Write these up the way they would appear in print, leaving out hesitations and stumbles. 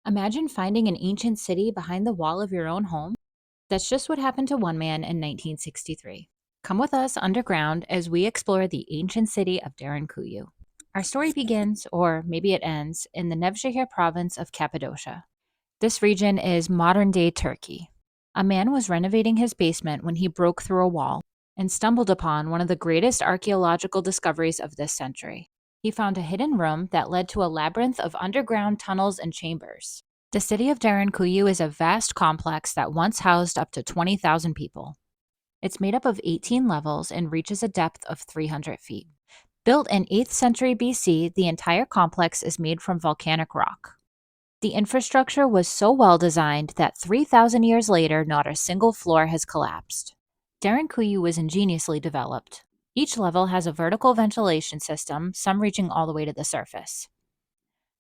Imagine finding an ancient city behind the wall of your own home. That's just what happened to one man in 1963. Come with us underground as we explore the ancient city of Derinkuyu. Our story begins, or maybe it ends, in the Nevşehir province of Cappadocia. This region is modern day Turkey. A man was renovating his basement when he broke through a wall and stumbled upon one of the greatest archaeological discoveries of this century. He found a hidden room that led to a labyrinth of underground tunnels and chambers. The city of Derinkuyu is a vast complex that once housed up to 20,000 people. It's made up of 18 levels and reaches a depth of 300 feet. Built in 8th century BC, the entire complex is made from volcanic rock. The infrastructure was so well designed that 3,000 years later, not a single floor has collapsed. Derinkuyu was ingeniously developed. Each level has a vertical ventilation system, some reaching all the way to the surface.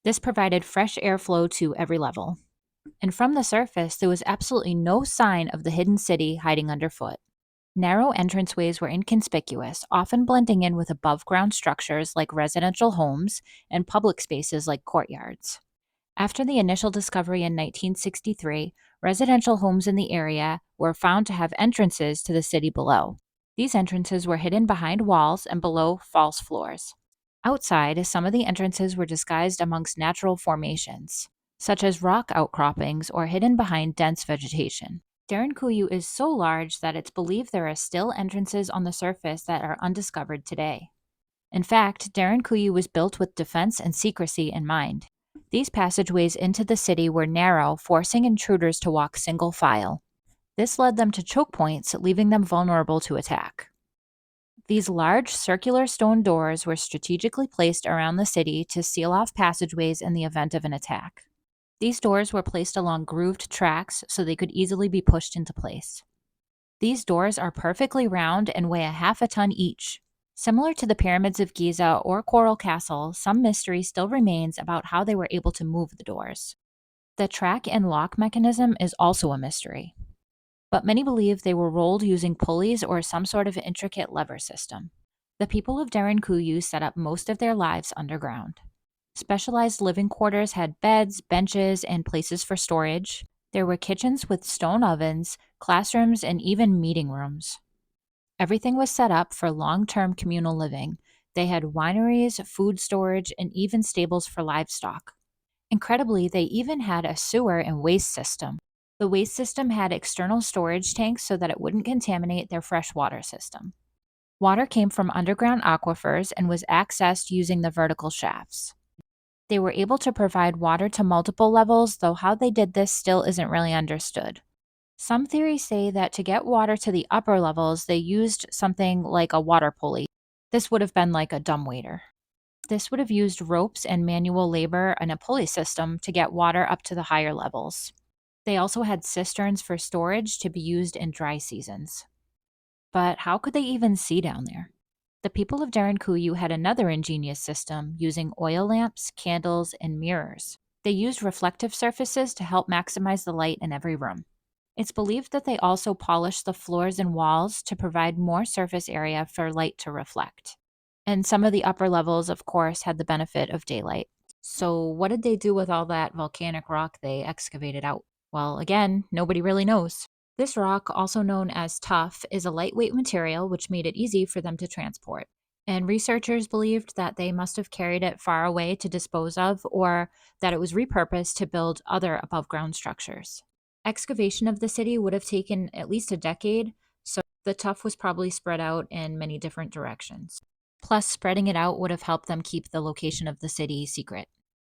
This provided fresh airflow to every level. And from the surface, there was absolutely no sign of the hidden city hiding underfoot. Narrow entranceways were inconspicuous, often blending in with above ground structures like residential homes and public spaces like courtyards. After the initial discovery in 1963, residential homes in the area were found to have entrances to the city below. These entrances were hidden behind walls and below false floors. Outside, some of the entrances were disguised amongst natural formations, such as rock outcroppings or hidden behind dense vegetation. Derinkuyu is so large that it's believed there are still entrances on the surface that are undiscovered today. In fact, Derinkuyu was built with defense and secrecy in mind. These passageways into the city were narrow, forcing intruders to walk single file. This led them to choke points, leaving them vulnerable to attack. These large circular stone doors were strategically placed around the city to seal off passageways in the event of an attack. These doors were placed along grooved tracks so they could easily be pushed into place. These doors are perfectly round and weigh a half a ton each. Similar to the pyramids of Giza or Coral Castle, some mystery still remains about how they were able to move the doors. The track and lock mechanism is also a mystery, but many believe they were rolled using pulleys or some sort of intricate lever system. The people of Derinkuyu set up most of their lives underground. Specialized living quarters had beds, benches, and places for storage. There were kitchens with stone ovens, classrooms, and even meeting rooms. Everything was set up for long term communal living. They had wineries, food storage, and even stables for livestock. Incredibly, they even had a sewer and waste system. The waste system had external storage tanks so that it wouldn't contaminate their freshwater system. Water came from underground aquifers and was accessed using the vertical shafts. They were able to provide water to multiple levels, though how they did this still isn't really understood. Some theories say that to get water to the upper levels, they used something like a water pulley. This would have been like a dumbwaiter. This would have used ropes and manual labor and a pulley system to get water up to the higher levels. They also had cisterns for storage to be used in dry seasons. But how could they even see down there? The people of Derinkuyu had another ingenious system using oil lamps, candles, and mirrors. They used reflective surfaces to help maximize the light in every room. It's believed that they also polished the floors and walls to provide more surface area for light to reflect. And some of the upper levels, of course, had the benefit of daylight. So, what did they do with all that volcanic rock they excavated out? Well, again, nobody really knows. This rock, also known as tuff, is a lightweight material which made it easy for them to transport. And researchers believed that they must have carried it far away to dispose of, or that it was repurposed to build other above ground structures. Excavation of the city would have taken at least a decade, so the tuff was probably spread out in many different directions. Plus, spreading it out would have helped them keep the location of the city secret.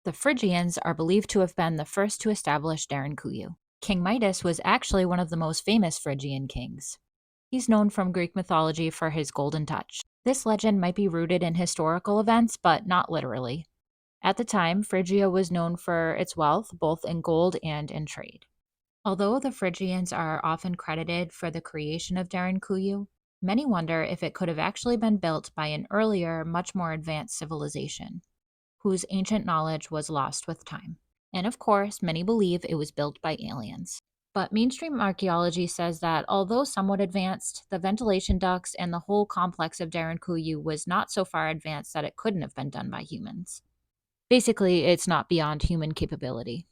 The Phrygians are believed to have been the first to establish Derinkuyu. King Midas was actually one of the most famous Phrygian kings. He's known from Greek mythology for his golden touch. This legend might be rooted in historical events, but not literally. At the time, Phrygia was known for its wealth, both in gold and in trade. Although the Phrygians are often credited for the creation of Derinkuyu, many wonder if it could have actually been built by an earlier, much more advanced civilization, whose ancient knowledge was lost with time. And of course, many believe it was built by aliens. But mainstream archaeology says that although somewhat advanced, the ventilation ducts and the whole complex of Derinkuyu was not so far advanced that it couldn't have been done by humans. Basically, it's not beyond human capability.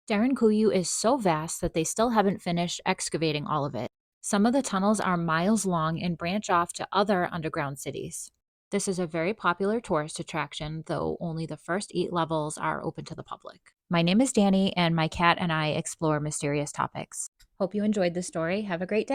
Derinkuyu is so vast that they still haven't finished excavating all of it. Some of the tunnels are miles long and branch off to other underground cities. This is a very popular tourist attraction, though only the first 8 levels are open to the public. My name is Danny, and my cat and I explore mysterious topics. Hope you enjoyed this story. Have a great day.